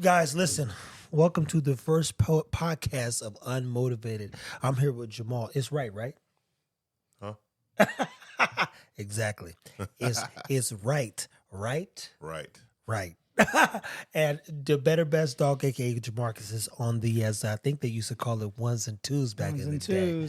Guys, listen. Welcome to the first podcast of UnMotivated. I'm here with Jamahl. It's right? Huh? Exactly. It's right? Right. And the better best dog, aka Jemarcus, is on the, as I think they used to call it, ones and twos back in the day.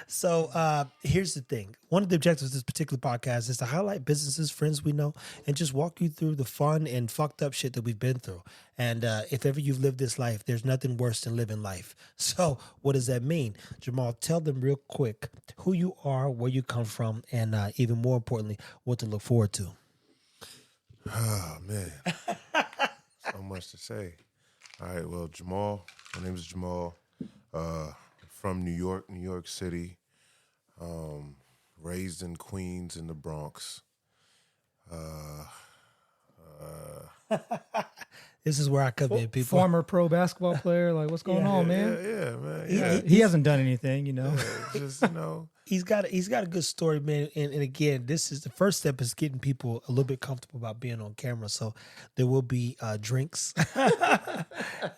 So here's the thing. One of the objectives of this particular podcast is to highlight businesses, friends we know, and just walk you through the fun and fucked up shit that we've been through. And if ever you've lived this life, there's nothing worse than living life. So what does that mean? Jamahl, tell them real quick who you are, where you come from, and even more importantly, what to look forward to. Oh, man. So much to say. All right, well, Jamahl. My name is Jamahl. From New York City. Raised in Queens in the Bronx. This is where I come in, people. Former pro basketball player. Like, what's going on, man? Yeah, man. Yeah. He hasn't done anything, Just, He's got a good story, man. And again, this is the first step is getting people a little bit comfortable about being on camera. So there will be drinks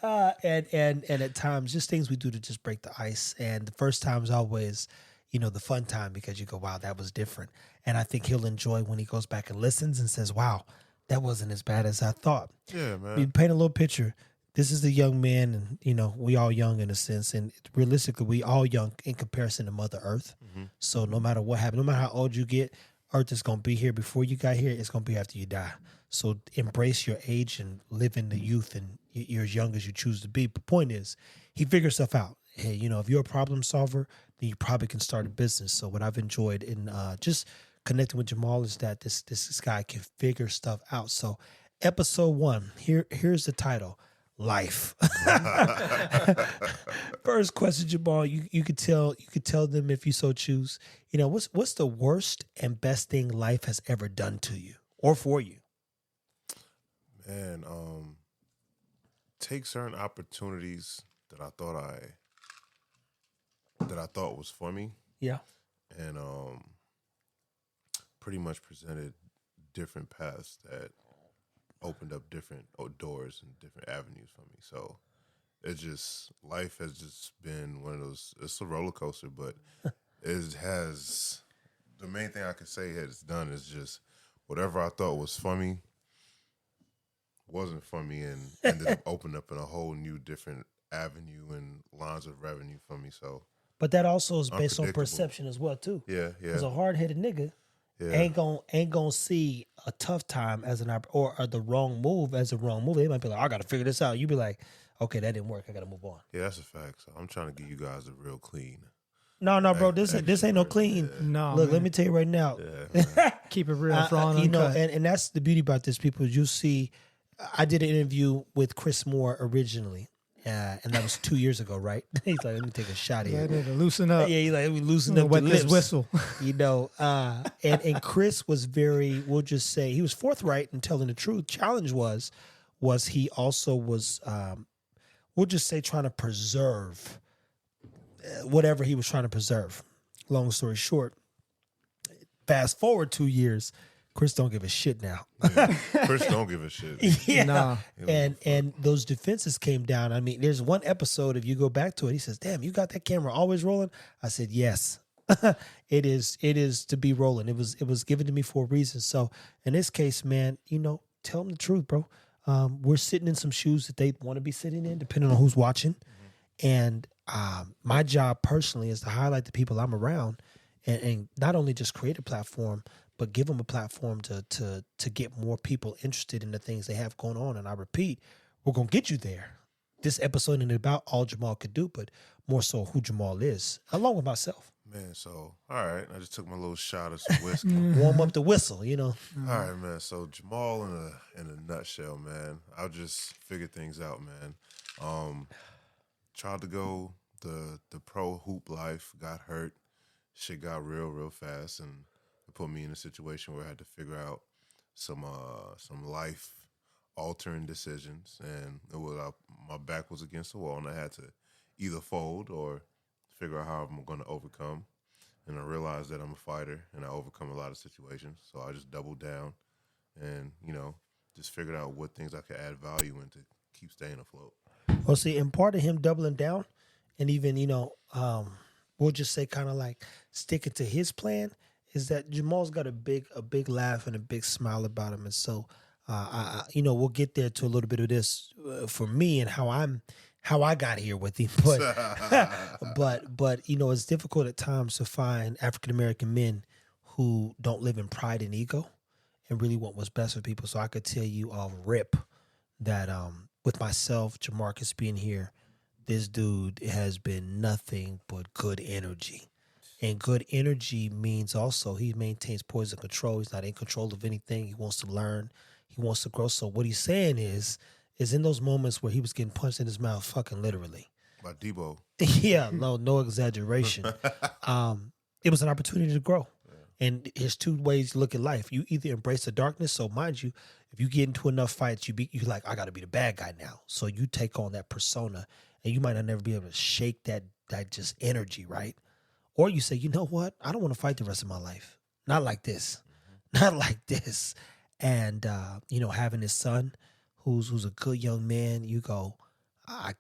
and at times just things we do to just break the ice. And the first time is always, the fun time because you go, wow, that was different. And I think he'll enjoy when he goes back and listens and says, wow, that wasn't as bad as I thought. Yeah, man. We paint a little picture. This is the young man, and, we all young in a sense. And realistically, we all young in comparison to Mother Earth. Mm-hmm. So no matter what happens, no matter how old you get, Earth is going to be here before you got here. It's going to be after you die. So embrace your age and live in the youth, and you're as young as you choose to be. But point is, he figures stuff out. Hey, if you're a problem solver, then you probably can start a business. So what I've enjoyed in just connecting with Jamahl is that this guy can figure stuff out. So episode 1, here's the title. Life. First question, Jamahl. You could tell them if you so choose. What's the worst and best thing life has ever done to you or for you? Man, take certain opportunities that I thought was for me. Yeah. And pretty much presented different paths that opened up different doors and different avenues for me. So life has just been one of those, it's a roller coaster, but the main thing I could say it's done is just whatever I thought was for me wasn't for me and ended up opening up in a whole new different avenue and lines of revenue for me. So, but that also is based on perception as well too. Yeah. Because a hard-headed nigga ain't gonna see a tough time as or the wrong move as a wrong move. They might be like, I got to figure this out. You be like, okay, that didn't work. I got to move on. Yeah, that's a fact. So I'm trying to give you guys a real clean. No, bro. This ain't no clean. Yeah. No, look, man. Let me tell you right now. Yeah, Keep it real, raw and uncut. And that's the beauty about this. People, you see, I did an interview with Chris Moore originally. And that was 2 years ago, right? He's like, let me take a shot here. Yeah, loosen up. Yeah, he's like, let me loosen up wet the this lips. whistle. And Chris was very, we'll just say, he was forthright in telling the truth. Challenge was he also was, we'll just say, trying to preserve whatever he was trying to preserve. Long story short, fast forward 2 years, Chris don't give a shit now. Yeah. Chris don't give a shit. Yeah. Nah. And those defenses came down. I mean, there's one episode, if you go back to it, he says, damn, you got that camera always rolling? I said, yes. It is to be rolling. It was given to me for a reason. So in this case, man, tell them the truth, bro. We're sitting in some shoes that they want to be sitting in, depending on who's watching. Mm-hmm. And my job personally is to highlight the people I'm around and not only just create a platform, but give them a platform to get more people interested in the things they have going on. And I repeat, we're going to get you there. This episode ain't about all Jamahl could do, but more so who Jamahl is, along with myself. Man, so, all right. I just took my little shot of some whiskey. Warm up the whistle, All right, man. So Jamahl in a nutshell, man. I'll just figure things out, man. Tried to go the pro hoop life, got hurt. Shit got real fast, and it put me in a situation where I had to figure out some life altering decisions, and it was my back was against the wall, and I had to either fold or figure out how I'm going to overcome. And I realized that I'm a fighter, and I overcome a lot of situations, so I just doubled down and just figured out what things I could add value in to keep staying afloat. Well, see, and part of him doubling down, and even we'll just say kind of like sticking to his plan, is that Jamal's got a big laugh and a big smile about him, and so we'll get there to a little bit of this for me and how I got here with him, but it's difficult at times to find African American men who don't live in pride and ego and really want what's best for people. So I could tell you off rip that with myself, Jemarcus being here, this dude has been nothing but good energy. And good energy means also he maintains poise and control. He's not in control of anything. He wants to learn. He wants to grow. So what he's saying is in those moments where he was getting punched in his mouth, fucking literally. By Debo. Yeah, no exaggeration. It was an opportunity to grow. And there's two ways to look at life. You either embrace the darkness. So mind you, if you get into enough fights, you're like, I got to be the bad guy now. So you take on that persona, and you might not never be able to shake that just energy, right? Or you say, you know what? I don't want to fight the rest of my life. Not like this. Not like this. And having his son, who's a good young man, you go, I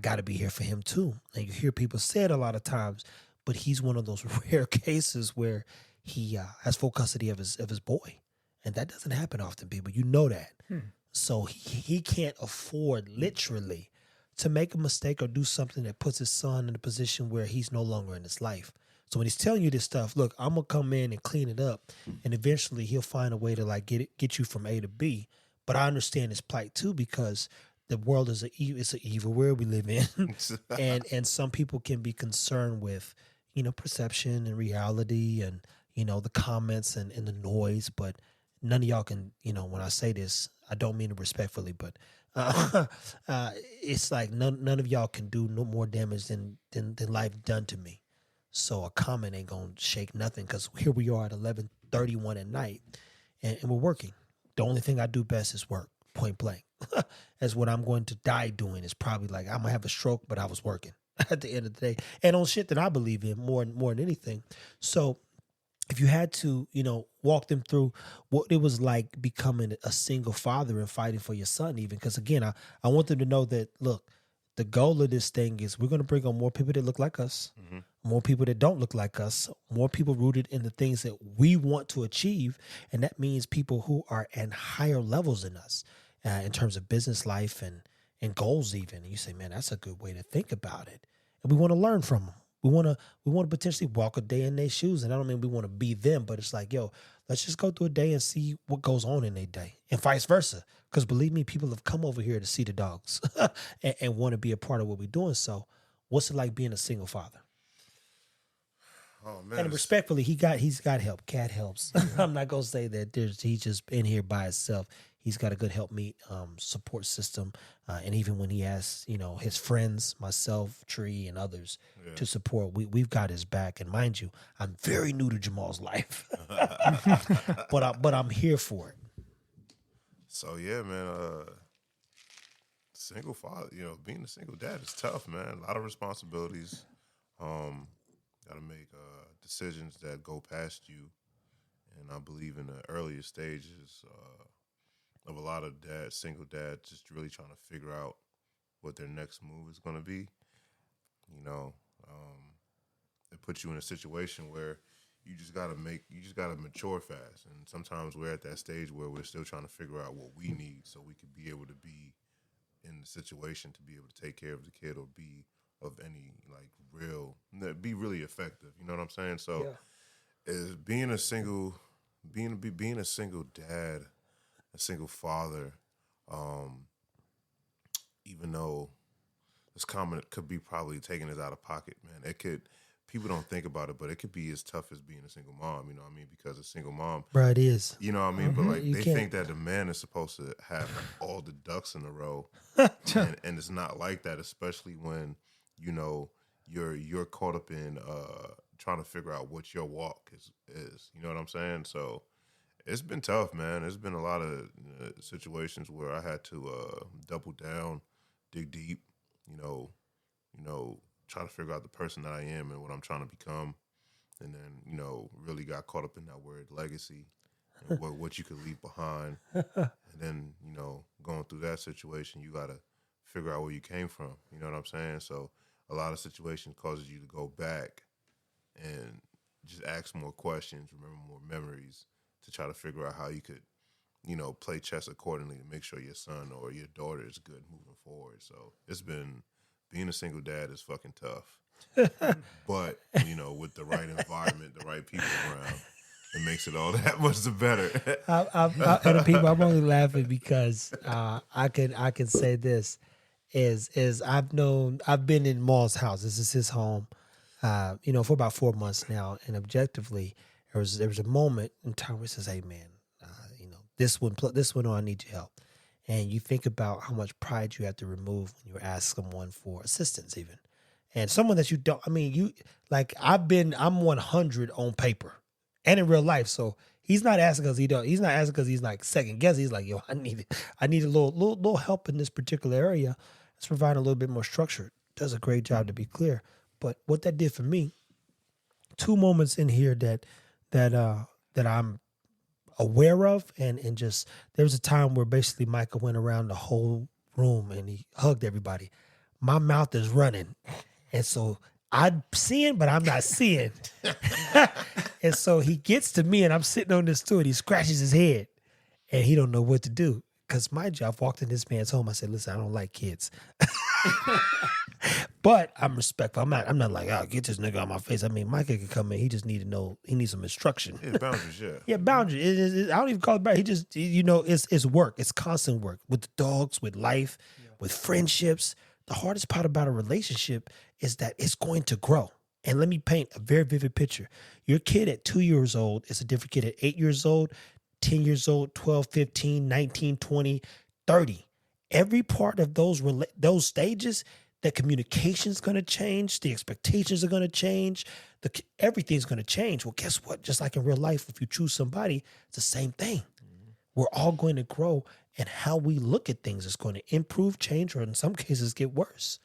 got to be here for him too. And you hear people say it a lot of times, but he's one of those rare cases where he has full custody of his boy. And that doesn't happen often, people. You know that. So he can't afford, literally, to make a mistake or do something that puts his son in a position where he's no longer in his life. So when he's telling you this stuff, look, I'm going to come in and clean it up. And eventually he'll find a way to like get you from A to B. But I understand his plight too, because the world is it's an evil world we live in. and some people can be concerned with, perception and reality and, the comments and the noise, but none of y'all can, when I say this, I don't mean it respectfully, but it's like none of y'all can do no more damage than life done to me. So a comment ain't gonna shake nothing, because here we are at 11:31 at night, and we're working. The only thing I do best is work, point blank. That's what I'm going to die doing. Is probably like I'm gonna have a stroke, but I was working at the end of the day, and on shit that I believe in more than anything. So if you had to, walk them through what it was like becoming a single father and fighting for your son, even, because again, I want them to know that, look, the goal of this thing is we're going to bring on more people that look like us, more people that don't look like us, more people rooted in the things that we want to achieve. And that means people who are at higher levels than us in terms of business life and goals even. And you say, man, that's a good way to think about it. And we want to learn from them. We want to potentially walk a day in their shoes. And I don't mean we want to be them, but it's like, yo, let's just go through a day and see what goes on in their day, and vice versa. Because believe me, people have come over here to see the dogs and want to be a part of what we're doing. So what's it like being a single father? Oh, man. And respectfully, he's got help. Cat helps. I'm not going to say that he's just in here by himself. He's got a good helpmeet support system. And even when he has, his friends, myself, Tree, and others to support, we've got his back. And mind you, I'm very new to Jamal's life, but I'm here for it. So, yeah, man, single father, being a single dad is tough, man. A lot of responsibilities. Got to make decisions that go past you. And I believe in the earlier stages of a lot of single dads just really trying to figure out what their next move is going to be. It puts you in a situation where you just got to mature fast. And sometimes we're at that stage where we're still trying to figure out what we need so we could be able to be in the situation to be able to take care of the kid or be of any be really effective. You know what I'm saying? So is being a single dad, a single father, even though this comment could be probably taking us out of pocket, man. People don't think about it, but it could be as tough as being a single mom, you know what I mean? Because a single mom, right, it is. You know what I mean? But they think that the man is supposed to have all the ducks in a row, and it's not like that, especially when you're caught up in trying to figure out what your walk is. You know what I'm saying? So it's been tough, man. There's been a lot of situations where I had to double down, dig deep, try to figure out the person that I am and what I'm trying to become. And then, really got caught up in that word legacy. and what you could leave behind. And then, going through that situation, you got to figure out where you came from. You know what I'm saying? So a lot of situations causes you to go back and just ask more questions, remember more memories to try to figure out how you could, play chess accordingly to make sure your son or your daughter is good moving forward. So being a single dad is fucking tough. But, with the right environment, the right people around, it makes it all that much the better. And people, I'm only laughing because I can say this is I've been in Maul's house. This is his home, for about 4 months now, and objectively, there was a moment in time where he says, "Hey, man, this one I need your help." And you think about how much pride you have to remove when you ask someone for assistance, even, and someone that you don't. I mean, I'm 100 on paper and in real life, so. He's not asking because he don't. He's not asking because he's like second guessing. He's like, yo, I need a little help in this particular area. Let's provide a little bit more structure. Does a great job, to be clear. But what that did for me, 2 moments in here that I'm aware of, and just there was a time where basically Micah went around the whole room and he hugged everybody. My mouth is running, and so I'm seeing, but I'm not seeing. And so he gets to me, and I'm sitting on this stool, and he scratches his head, and he don't know what to do. Because mind you, I've walked in this man's home. I said, listen, I don't like kids. But I'm respectful. I'm not like, oh, get this nigga on my face. I mean, Micah could come in. He just need to know. He needs some instruction. Yeah, boundaries, yeah. Yeah, boundaries. I don't even call it boundaries. He just, it's work. It's constant work with the dogs, with life, with friendships. The hardest part about a relationship is that it's going to grow. And let me paint a very vivid picture. Your kid at 2 years old is a different kid at 8 years old, 10 years old, 12, 15, 19, 20, 30. Every part of those stages, the communication's going to change. The expectations are going to change. Everything's going to change. Well, guess what? Just like in real life, if you choose somebody, it's the same thing. Mm-hmm. We're all going to grow, and how we look at things is going to improve, change, or in some cases get worse.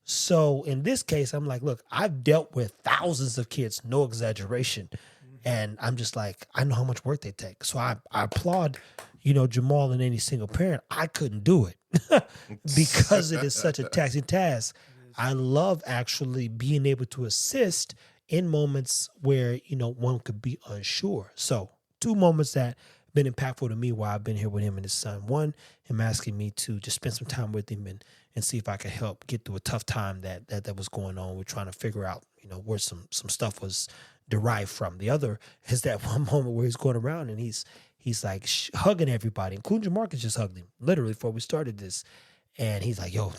So in this case, I'm like, look, I've dealt with thousands of kids, no exaggeration. And I'm just like, I know how much work they take. So I applaud, Jamahl and any single parent. I couldn't do it because it is such a taxing task. I love actually being able to assist in moments where, one could be unsure. So 2 moments that have been impactful to me while I've been here with him and his son. One, him asking me to just spend some time with him and see if I could help get through a tough time that was going on. We're trying to figure out, where some stuff was derived from. The other is that one moment where he's going around and he's like hugging everybody, including Jemarcus just hugged him, literally, before we started this. And he's like, yo,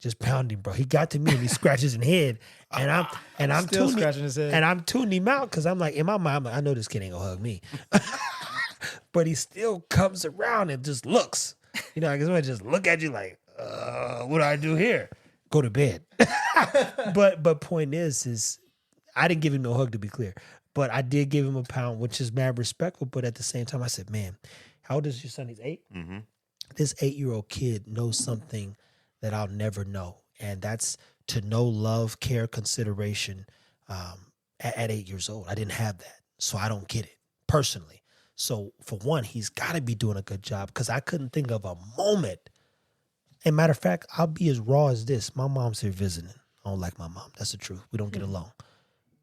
just pound him, bro. He got to me and he scratches his head. And I'm still tuning, scratching his head. And I'm tuning him out because I'm like, in my mind, I'm like, I know this kid ain't gonna hug me. But he still comes around and just looks. I guess just look at you like, what do I do here? Go to bed. But point is I didn't give him no hug, to be clear, but I did give him a pound, which is mad respectful. But at the same time, I said, man, how old is your son? He's 8. Mm-hmm. This 8-year-old kid knows something that I'll never know. And that's to know love, care, consideration at 8 years old. I didn't have that. So I don't get it personally. So for one, he's got to be doing a good job because I couldn't think of a moment. And matter of fact, I'll be as raw as this. My mom's here visiting. I don't like my mom. That's the truth. We don't get along.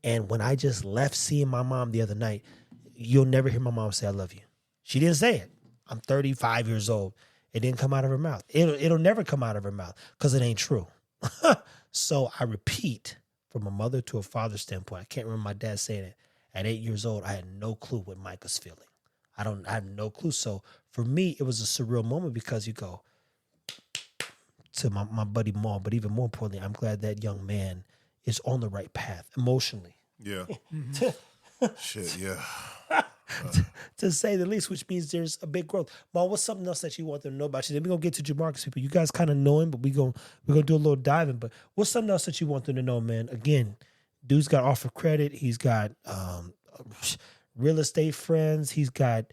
And when I just left seeing my mom the other night, you'll never hear my mom say, I love you. She didn't say it. I'm 35 years old. It didn't come out of her mouth. It'll never come out of her mouth because it ain't true. So I repeat, from a mother to a father standpoint, I can't remember my dad saying it. At 8 years old, I had no clue what Micah's feeling. I had no clue. So for me, it was a surreal moment because you go to my buddy Maul, but even more importantly, I'm glad that young man is on the right path emotionally. Yeah. Shit, yeah. To say the least, which means there's a big growth. Maul, what's something else that you want them to know about you? Then we're going to get to Jemarcus, people. You guys kind of know him, but we're gonna do a little diving. But what's something else that you want them to know, man? Again, dude's got offer credit. He's got real estate friends. He's got,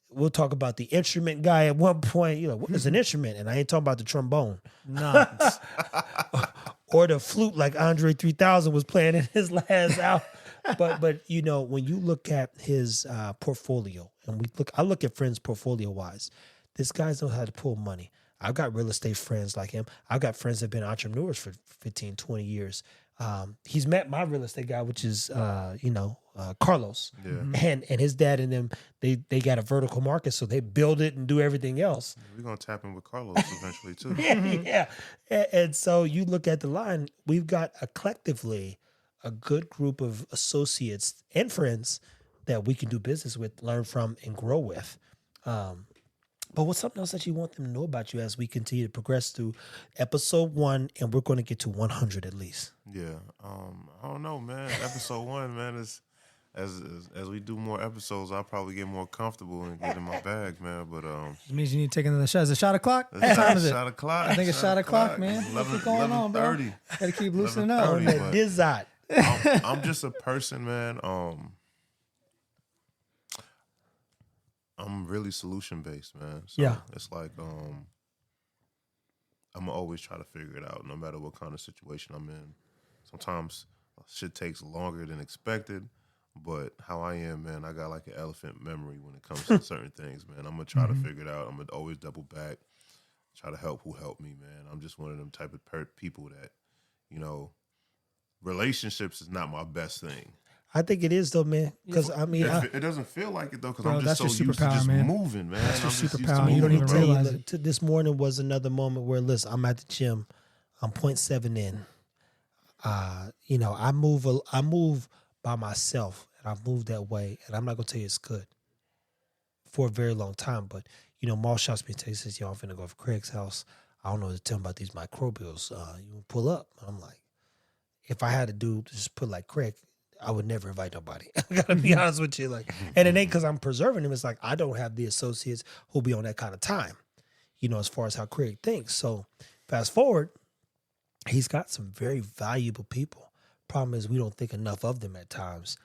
we'll talk about the instrument guy at one point. What is an instrument? And I ain't talking about the trombone. No. Or the flute like Andre 3000 was playing in his last but you know, when you look at his portfolio, and I look at friends portfolio wise, this guy knows how to pull money. I've got real estate friends like him. I've got friends that have been entrepreneurs for 15, 20 years. He's met my real estate guy, which is Carlos, and his dad and them. They got a vertical market, so they build it and do everything else. We're gonna tap in with Carlos eventually too. Yeah. And so you look at the line. We've got collectively a good group of associates and friends that we can do business with, learn from, and grow with. But what's something else that you want them to know about you as we continue to progress through episode 1, and we're going to get to 100 at least? Yeah, I don't know, man. Episode 1, man, is as we do more episodes, I'll probably get more comfortable and get in my bag, man. But it means you need to take another shot. Is it shot o'clock? What time is it? Shot o'clock. I think it's shot o'clock, man. What's going on, bro? Got to keep loosening up. I'm just a person, man. I'm really solution based, man. So it's like I'm gonna always try to figure it out, no matter what kind of situation I'm in. Sometimes shit takes longer than expected, but how I am, man, I got like an elephant memory when it comes to certain things, man. I'm gonna try to figure it out. I'm gonna always double back, try to help who helped me, man. I'm just one of them type of people that, you know, relationships is not my best thing. I think it is though, man. Because I mean, it doesn't feel like it though. Because I'm just so used to just moving, man. That's your I'm superpower. You don't even realize it. This morning was another moment where, listen, I'm at the gym. I'm 0.7 in. You know, I move by myself, and I've moved that way. And I'm not gonna tell you it's good for a very long time. But you know, Maul shots me. He says, "Yo, I'm finna go for Craig's house. I don't know what to tell him about these microbials. You pull up." I'm like, if I had to just put like Craig, I would never invite nobody. I gotta be honest with you. Like, and it ain't because I'm preserving him. It's like I don't have the associates who'll be on that kind of time, you know, as far as how Craig thinks. So fast forward, he's got some very valuable people. Problem is we don't think enough of them at times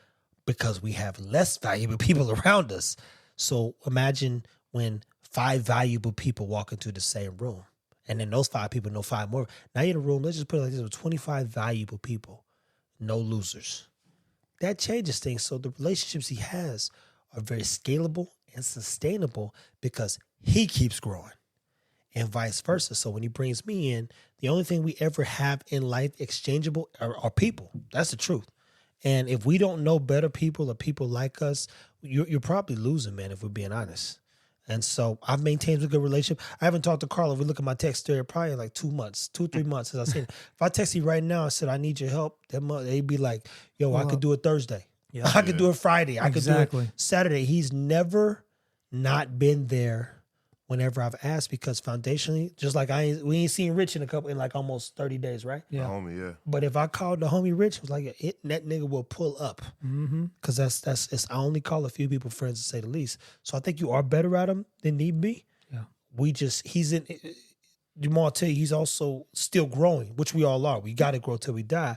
because we have less valuable people around us. So imagine when 5 valuable people walk into the same room, and then those 5 people know 5 more. Now you're in a room, let's just put it like this, with 25 valuable people, no losers. That changes things. So the relationships he has are very scalable and sustainable because he keeps growing and vice versa. So when he brings me in, the only thing we ever have in life exchangeable are people. That's the truth. And if we don't know better people or people like us, you're probably losing, man, if we're being honest. And so I've maintained a good relationship. I haven't talked to Carla. If we look at my text there, probably like 2 months, 2 or 3 months since I seen it. If I text you right now and said, I need your help, they'd be like, yo, I could do it Thursday. Yeah. I could do it Friday. I could do it Saturday. He's never not been there whenever I've asked because foundationally, just like we ain't seen Rich in like almost 30 days, right? Yeah. The homie, yeah. But if I called the homie Rich, it was like that nigga will pull up. Because that's I only call a few people friends to say the least. So I think you are better at him than need be. Yeah. Jamahl tell you, he's also still growing, which we all are. We got to grow till we die.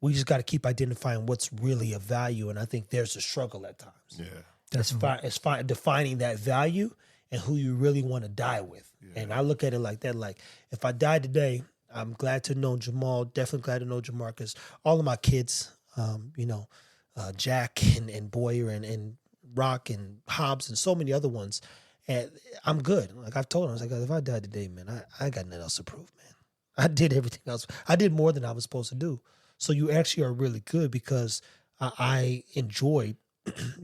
We just got to keep identifying what's really of value. And I think there's a struggle at times. Yeah. It's fine defining that value and who you really want to die with. Yeah. And I look at it like that. Like, if I die today, I'm glad to know Jamahl, definitely glad to know Jemarcus, all of my kids, Jack and Boyer and Rock and Hobbs and so many other ones. And I'm good. Like I've told him, I was like, if I die today, man, I got nothing else to prove, man. I did everything else. I did more than I was supposed to do. So you actually are really good because I enjoyed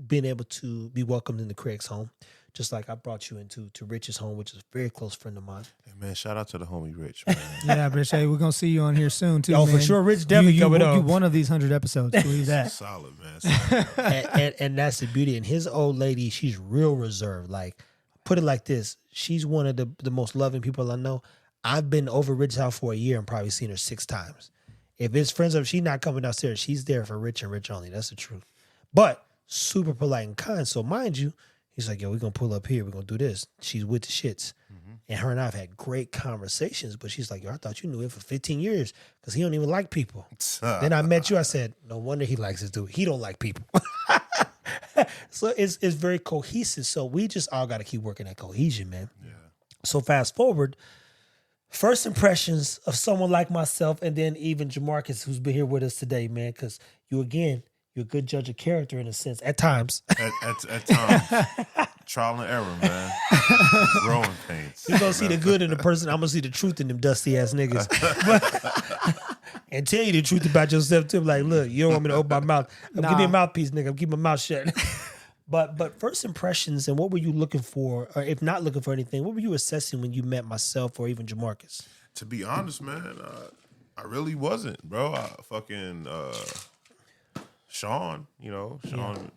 being able to be welcomed into Craig's home. Just like I brought you into Rich's home, which is a very close friend of mine. Hey, man, shout out to the homie Rich, man. Yeah, Rich, hey, we're going to see you on here soon, too, man. For sure. Rich definitely coming up. You one of these 100 episodes. Believe that. Solid, man. and that's the beauty. And his old lady, she's real reserved. Like, put it like this. She's one of the most loving people I know. I've been over Rich's house for a year and probably seen her 6 times. If it's friends of, she's not coming downstairs. She's there for Rich and Rich only. That's the truth. But super polite and kind. So mind you, he's like, yo, we're going to pull up here. We're going to do this. She's with the shits. Mm-hmm. And her and I have had great conversations. But she's like, yo, I thought you knew him for 15 years because he don't even like people. Then I met you. I said, no wonder he likes this dude. He don't like people. So it's very cohesive. So we just all got to keep working that cohesion, man. Yeah. So fast forward, first impressions of someone like myself and then even Jemarcus, who's been here with us today, man, because you're You're a good judge of character in a sense at times. At times, trial and error, man. Growing pains. You're gonna see the good in the person. I'm gonna see the truth in them dusty ass niggas. And tell you the truth about yourself too. Like, look, you don't want me to open my mouth. Give me a mouthpiece, nigga. I'm keeping my mouth shut. But first impressions, and what were you looking for, or if not looking for anything, what were you assessing when you met myself or even Jemarcus? To be honest, man, I really wasn't, bro. Sean,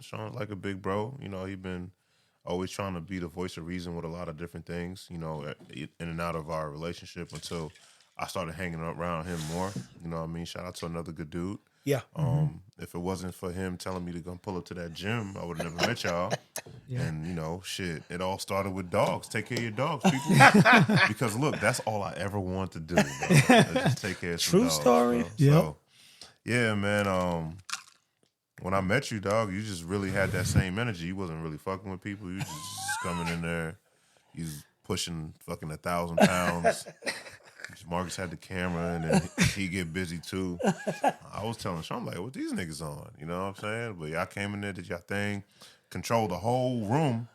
Sean like a big bro. You know, he been always trying to be the voice of reason with a lot of different things, you know, in and out of our relationship until I started hanging around him more. You know what I mean? Shout out to another good dude. Yeah. If it wasn't for him telling me to go pull up to that gym, I would have never met y'all. Yeah. And, you know, shit, it all started with dogs. Take care of your dogs, people. Because, look, that's all I ever wanted to do, bro. Just take care of some dogs. True story. Yeah. So, yeah, man, when I met you, dog, you just really had that same energy. You wasn't really fucking with people. You just coming in there. You was pushing fucking 1,000 pounds. Jemarcus had the camera, and then he get busy too. I was telling Sean, I'm like, what these niggas on? You know what I'm saying? But y'all came in there, did y'all thing, controlled the whole room,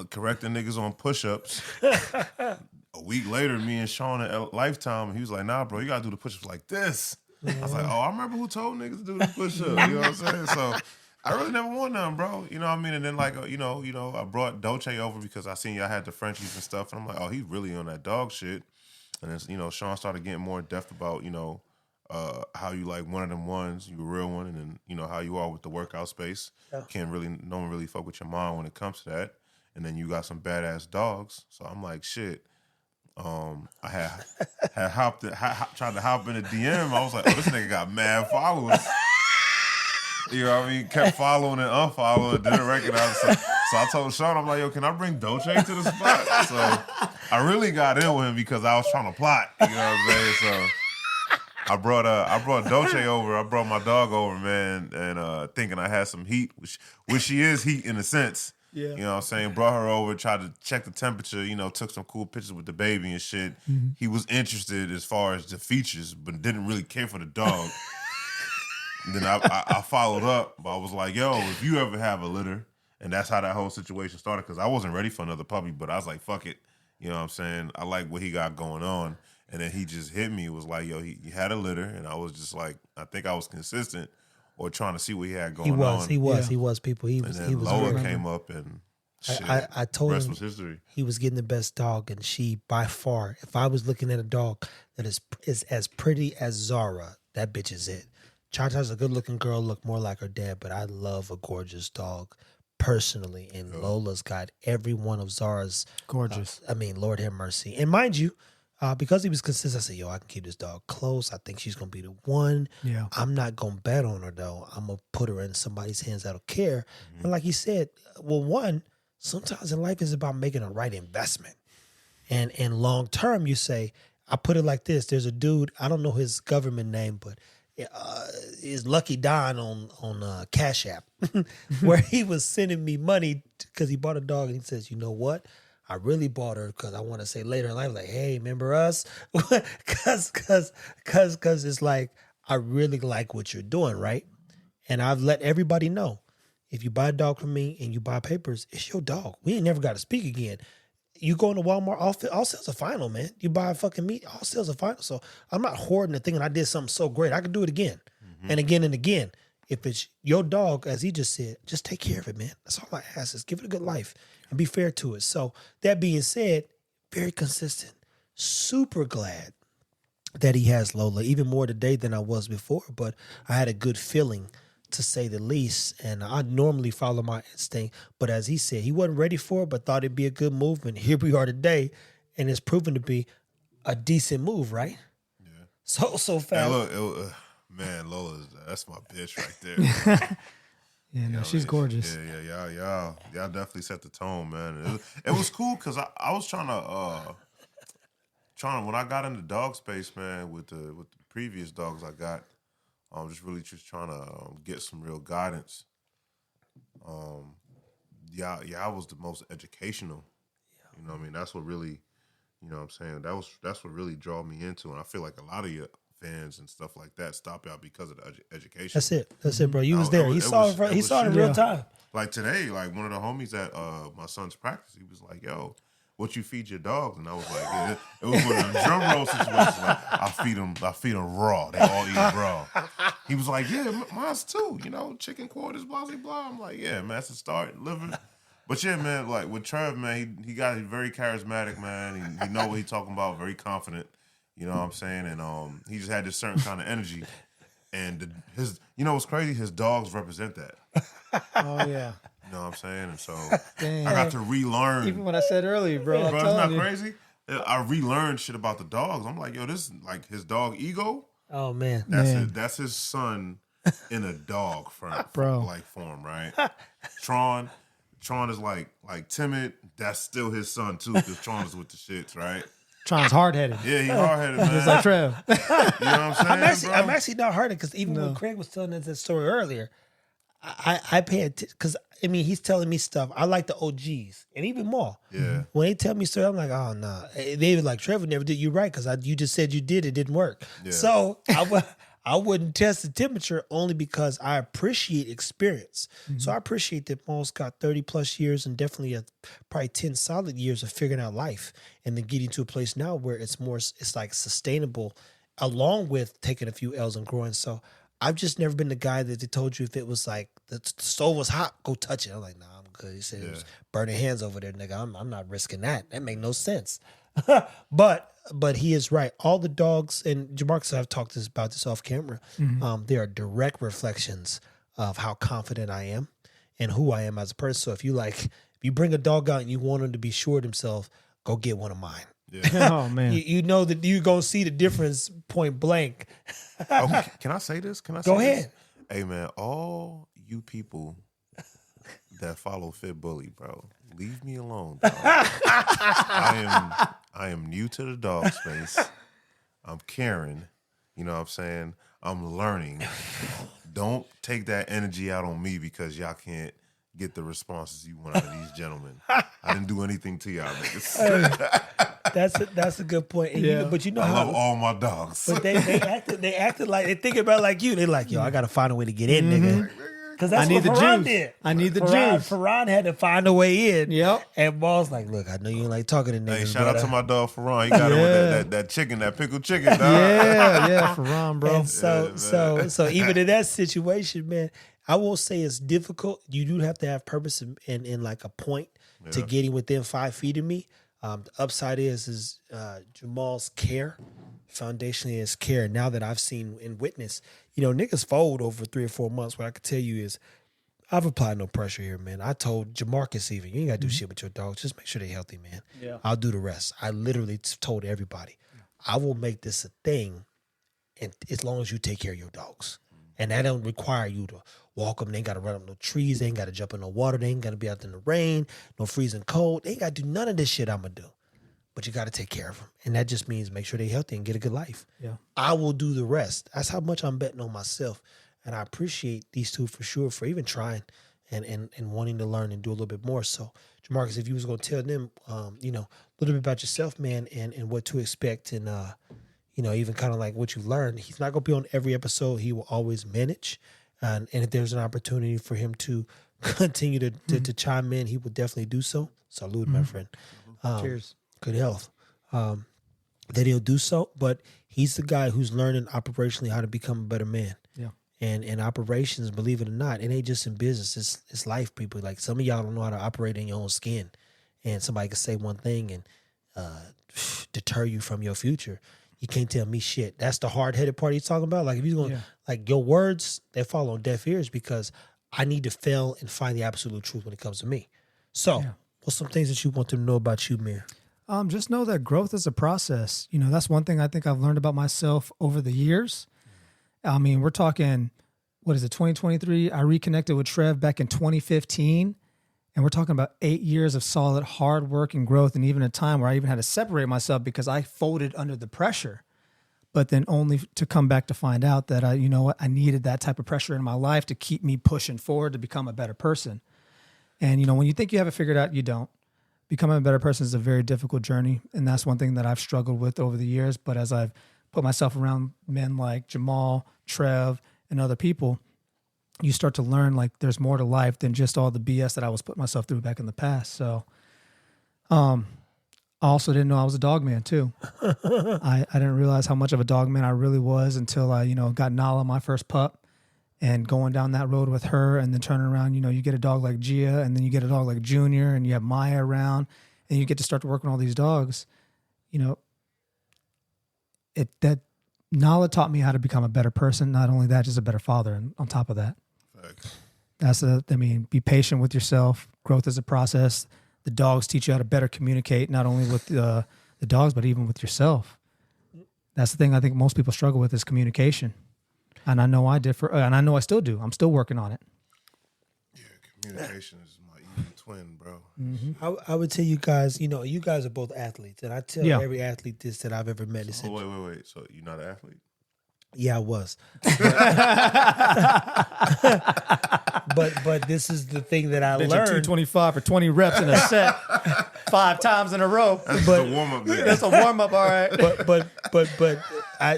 correcting niggas on push-ups. A week later, me and Sean at Lifetime, he was like, nah, bro, you gotta do the push-ups like this. I was like, oh, I remember who told niggas to do the push-ups. You know what I'm saying? So I really never want none, bro. You know what I mean? And then, like, you know, I brought Dolce over because I seen y'all had the Frenchies and stuff. And I'm like, oh, he's really on that dog shit. And then, you know, Sean started getting more in depth about, you know, how you like one of them ones, you a real one. And then, you know, how you are with the workout space. Yeah. No one really fuck with your mom when it comes to that. And then you got some badass dogs. So I'm like, shit. I had tried to hop in a DM. I was like, oh, this nigga got mad followers. You know what I mean? Kept following and unfollowing, didn't recognize. So I told Sean, I'm like, yo, can I bring Dolce to the spot? So I really got in with him because I was trying to plot. You know what I'm saying? So I brought Dolce over. I brought my dog over, man, and thinking I had some heat, which she is heat in a sense. Yeah. You know what I'm saying? Brought her over, tried to check the temperature, you know, took some cool pictures with the baby and shit. Mm-hmm. He was interested as far as the features, but didn't really care for the dog. And then I followed up, but I was like, yo, if you ever have a litter, and that's how that whole situation started, because I wasn't ready for another puppy, but I was like, fuck it. You know what I'm saying? I like what he got going on. And then he just hit me. It was like, yo, he had a litter, and I was just like, I think I was consistent or trying to see what he had going on. He was, people. He was. Lola came up, and shit, I told him was history. He was getting the best dog, and she, by far, if I was looking at a dog that is as pretty as Zara, that bitch is it. Cha-Cha's a good-looking girl, look more like her dad, but I love a gorgeous dog personally, and Lola's got every one of Zara's. Gorgeous. Lord have mercy. And mind you, because he was consistent, I said, yo, I can keep this dog close. I think she's going to be the one. Yeah. I'm not going to bet on her, though. I'm going to put her in somebody's hands that'll care. Mm-hmm. And like he said, well, one, sometimes in life is about making a right investment. And long term, you say, I put it like this. There's a dude, I don't know his government name, but is Lucky Don on Cash App, where he was sending me money because he bought a dog, and he says, you know what? I really bought her because I want to say later in life, like, hey, remember us? Because it's like, I really like what you're doing, right? And I've let everybody know, if you buy a dog from me and you buy papers, it's your dog. We ain't never got to speak again. You go into Walmart, all sales are final, man. You buy fucking meat, all sales are final. So I'm not hoarding the thing, and I did something so great. I could do it again and again and again. If it's your dog, as he just said, just take care of it, man. That's all I ask, is give it a good life and be fair to it. So that being said, very consistent. Super glad that he has Lola, even more today than I was before. But I had a good feeling, to say the least, and I normally follow my instinct, but as he said, he wasn't ready for it, but thought it'd be a good move, and here we are today, and it's proven to be a decent move, right? Yeah. So fast. Hey, look, man, that's my bitch right there. Yeah, no, she's gorgeous. Yeah, y'all definitely set the tone, man. It was cool because I was trying when I got into dog space, man, with the previous dogs I got. I'm just trying to get some real guidance. I was the most educational. Yeah. You know what I mean? That's what really, you know what I'm saying? That's what really drew me into. And I feel like a lot of you stands and stuff like that stop y'all because of the education. That's it, bro. You was there. He saw it in real time. Like today, like one of the homies at my son's practice, he was like, "Yo, what you feed your dogs?" And I was like, yeah, it was one of the drum roll situations. Like, I feed them raw. They all eat raw. He was like, yeah, mine's too. You know, chicken quarters, blah, blah, blah. I'm like, yeah, man, that's a start. Liver. But yeah, man, like with Trev, man, he's very charismatic, man. He know what he's talking about, very confident. You know what I'm saying? And he just had this certain kind of energy. And you know what's crazy? His dogs represent that. Oh, yeah. You know what I'm saying? And so Dang. I got to relearn. Even when I said earlier, bro. Bro, it's not crazy. I relearned shit about the dogs. I'm like, yo, this is like his dog Ego. Oh man, That's his son in a dog form, right? Tron is like timid. That's still his son too, because Tron is with the shits, right? Tron's hard-headed. Yeah, he's hard-headed, man. Just like Trev. You know what I'm saying? I'm actually not hard because even when Craig was telling us that story earlier, I pay attention because I mean he's telling me stuff. I like the OGs and even more. Yeah. When they tell me story, I'm like, oh no. They were like, Trevor never did. You right because you just said you did. It didn't work. Yeah. So I wouldn't test the temperature only because I appreciate experience. Mm-hmm. So I appreciate that Maul's got 30 plus years and definitely probably 10 solid years of figuring out life and then getting to a place now where it's like sustainable along with taking a few L's and growing. So I've just never been the guy that they told you if it was like the stove was hot, go touch it. I'm like, nah, I'm good. He said it was burning hands over there, nigga. I'm not risking that. That make no sense. But he is right. All the dogs, and Jemarcus and I have talked about this off camera, they are direct reflections of how confident I am and who I am as a person. So if you bring a dog out and you want him to be sure of himself, go get one of mine. Yeah. Oh man, you know that you're gonna see the difference point blank. Can I say this? Go ahead. Hey man, all you people that follow Fit Bully, bro, leave me alone. Dog. I am new to the dog space. I'm caring. You know what I'm saying? I'm learning. Don't take that energy out on me because y'all can't get the responses you want out of these gentlemen. I didn't do anything to y'all niggas. That's a good point. And but you know I how love all my dogs. But they acted like they think about it like you. They like, yo, I gotta find a way to get in, nigga. Because that's what Ferran did. I need the juice. Ferran had to find a way in. Yep. And Ball's like, look, I know you don't like talking to niggas. Hey, shout out to my dog Ferran. He got him with that chicken, that pickled chicken, dog. Yeah, Ferran, bro. And so even in that situation, man, I won't say it's difficult. You do have to have purpose and like a point to getting within 5 feet of me. The upside is Jamahl's care. Foundationally is care. Now that I've seen and witnessed, niggas fold over 3 or 4 months. What I can tell you is I've applied no pressure here, man. I told Jemarcus even, you ain't got to do shit with your dogs. Just make sure they're healthy, man. Yeah. I'll do the rest. I literally told everybody, I will make this a thing and as long as you take care of your dogs. And that don't require you to walk them. They ain't got to run up no trees. They ain't got to jump in no water. They ain't got to be out in the rain, no freezing cold. They ain't got to do none of this shit I'm going to do. But you got to take care of them. And that just means make sure they're healthy and get a good life. Yeah, I will do the rest. That's how much I'm betting on myself. And I appreciate these two for sure for even trying and wanting to learn and do a little bit more. So, Jemarcus, if you was going to tell them, a little bit about yourself, man, and what to expect and, even kind of like what you've learned, he's not going to be on every episode. He will always manage. And if there's an opportunity for him to continue to chime in, he will definitely do so. Salute, my friend. Cheers. Good health. That he'll do so, but he's the guy who's learning operationally how to become a better man. Yeah. And in operations, believe it or not, it ain't just in business. It's life, people. Like some of y'all don't know how to operate in your own skin. And somebody can say one thing and deter you from your future. You can't tell me shit. That's the hard-headed part he's talking about. Like if you're going like your words, they fall on deaf ears because I need to fail and find the absolute truth when it comes to me. So what's some things that you want them to know about you, Mir? Just know that growth is a process. That's one thing I think I've learned about myself over the years. I mean, we're talking, 2023? I reconnected with Trev back in 2015. And we're talking about 8 years of solid hard work and growth, and even a time where I even had to separate myself because I folded under the pressure. But then only to come back to find out that I needed that type of pressure in my life to keep me pushing forward to become a better person. And, when you think you have it figured out, you don't. Becoming a better person is a very difficult journey. And that's one thing that I've struggled with over the years. But as I've put myself around men like Jamahl, Trev, and other people, you start to learn like there's more to life than just all the BS that I was putting myself through back in the past. So, I also didn't know I was a dog man too. I didn't realize how much of a dog man I really was until I, got Nala, my first pup, and going down that road with her, and then turning around, you get a dog like Gia, and then you get a dog like Junior, and you have Maya around, and you get to start to work on all these dogs. That Nala taught me how to become a better person. Not only that, just a better father. And on top of that, be patient with yourself. Growth is a process. The dogs teach you how to better communicate, not only with the dogs, but even with yourself. That's the thing I think most people struggle with is communication. And I know I did and I know I still do. I'm still working on it. Yeah, communication is my evil twin, bro. Mm-hmm. I would tell you guys, you guys are both athletes. And I tell every athlete this that I've ever met. Wait. So you're not an athlete? Yeah, I was. But this is the thing that I learned. 225 for 20 reps in a set 5 times in a row. That's a warm-up. That's a warm-up, all right. But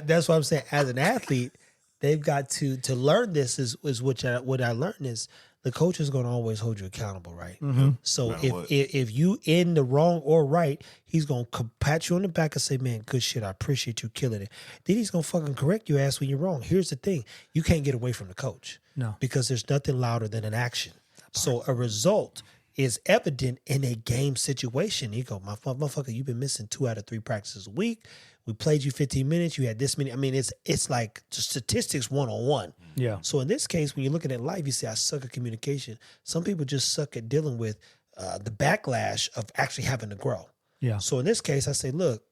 that's what I'm saying. As an athlete, they've got to learn this is what I learned is the coach is going to always hold you accountable, right? Mm-hmm. So if you in the wrong or right, he's going to pat you on the back and say, man, good shit, I appreciate you killing it. Then he's going to fucking correct your ass when you're wrong. Here's the thing. You can't get away from the coach. No. Because there's nothing louder than an action. So a result is evident in a game situation. You go, motherfucker, you've been missing 2 out of 3 practices a week. We played you 15 minutes. You had this many. I mean, it's like statistics 1-on-1. Yeah. So in this case, when you're looking at life, you say, I suck at communication. Some people just suck at dealing with the backlash of actually having to grow. Yeah. So in this case, I say, look,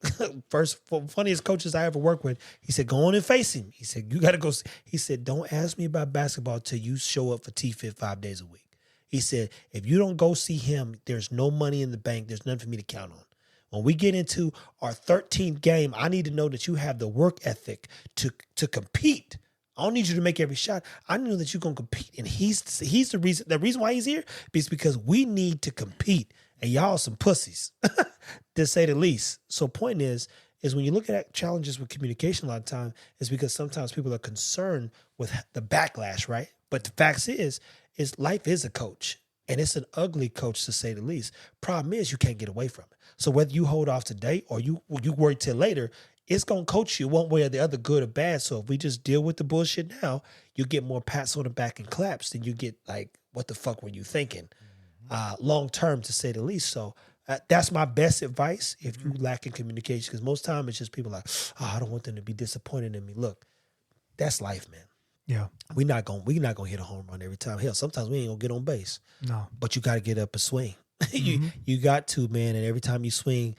funniest coaches I ever worked with, he said, go on and face him. He said, you got to go. He said, don't ask me about basketball till you show up for T-Fit 5 days a week. He said, if you don't go see him, there's no money in the bank. There's nothing for me to count on. When we get into our 13th game, I need to know that you have the work ethic to compete. I don't need you to make every shot. I know that you're going to compete. And he's the reason. The reason why he's here is because we need to compete. And y'all some pussies, to say the least. So point is when you look at challenges with communication a lot of time, it's because sometimes people are concerned with the backlash, right? But the fact is life is a coach. And it's an ugly coach, to say the least. Problem is you can't get away from it. So whether you hold off today or you work till later, it's going to coach you one way or the other, good or bad. So if we just deal with the bullshit now, you get more pats on the back and claps than you get like, what the fuck were you thinking? Long term, to say the least. So that's my best advice if you lack in communication. Because most time it's just people like, oh, I don't want them to be disappointed in me. Look, that's life, man. Yeah. We're not gonna hit a home run every time. Hell, sometimes we ain't gonna get on base. No. But you gotta get up and swing. You got to, man, and every time you swing,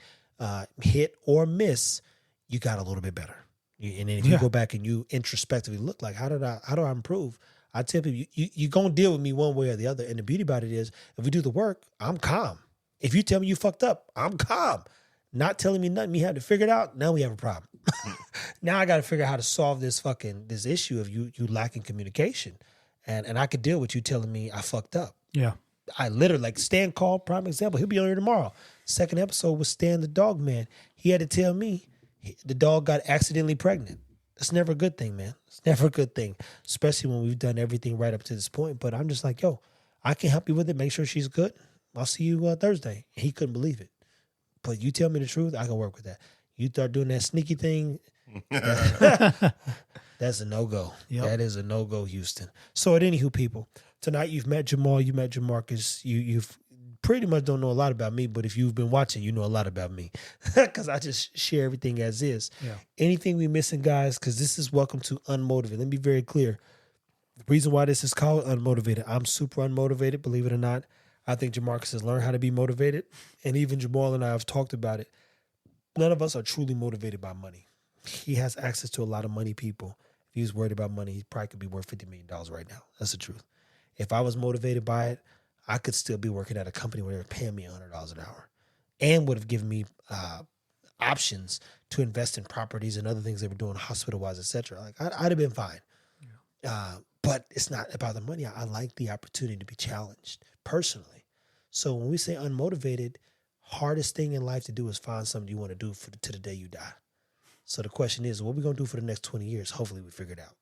hit or miss, you got a little bit better. And then if you go back and you introspectively look like, how do I improve? I tell people, you're gonna deal with me one way or the other. And the beauty about it is, if we do the work, I'm calm. If you tell me you fucked up, I'm calm. Not telling me nothing, me having to figure it out, now we have a problem. Now I got to figure out how to solve this issue of you lacking communication. And I could deal with you telling me I fucked up. Yeah. I literally, like Stan called, prime example, he'll be on here tomorrow. Second episode was Stan the dog man. He had to tell me the dog got accidentally pregnant. That's never a good thing, man. It's never a good thing, especially when we've done everything right up to this point. But I'm just like, yo, I can help you with it. Make sure she's good. I'll see you Thursday. And he couldn't believe it. But you tell me the truth, I can work with that. You start doing that sneaky thing, that's a no-go. Yep. That is a no-go, Houston. So at anywho, people, tonight you've met Jamahl, you met Jemarcus. You've pretty much don't know a lot about me, but if you've been watching, you know a lot about me because I just share everything as is. Yeah. Anything we missing, guys, because this is Welcome to Unmotivated. Let me be very clear. The reason why this is called Unmotivated, I'm super unmotivated, believe it or not. I think Jemarcus has learned how to be motivated, and even Jamahl and I have talked about it. None of us are truly motivated by money. He has access to a lot of money people. If he was worried about money, he probably could be worth $50 million right now. That's the truth. If I was motivated by it, I could still be working at a company where they were paying me $100 an hour and would have given me options to invest in properties and other things they were doing hospital-wise, et cetera. Like, I'd have been fine. Yeah. But it's not about the money. I like the opportunity to be challenged personally. So when we say unmotivated, hardest thing in life to do is find something you want to do to the day you die. So the question is, what are we going to do for the next 20 years? Hopefully we figure it out.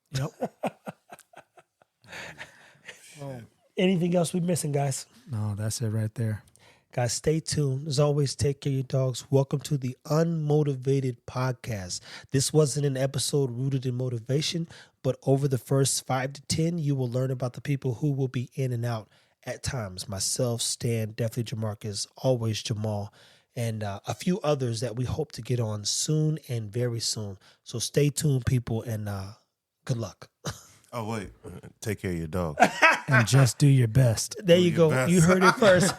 Yep. Anything else we missing, guys? No, that's it right there. Guys, stay tuned. As always, take care of your dogs. Welcome to the UnMotivated Podcast. This wasn't an episode rooted in motivation, but over the first 5 to 10, you will learn about the people who will be in and out at times. Myself, Stan, definitely Jemarcus, always Jamahl, and a few others that we hope to get on soon and very soon. So stay tuned, people, and good luck. Oh, wait. Take care of your dog. And just do your best. There Do you your go. best. You heard it first.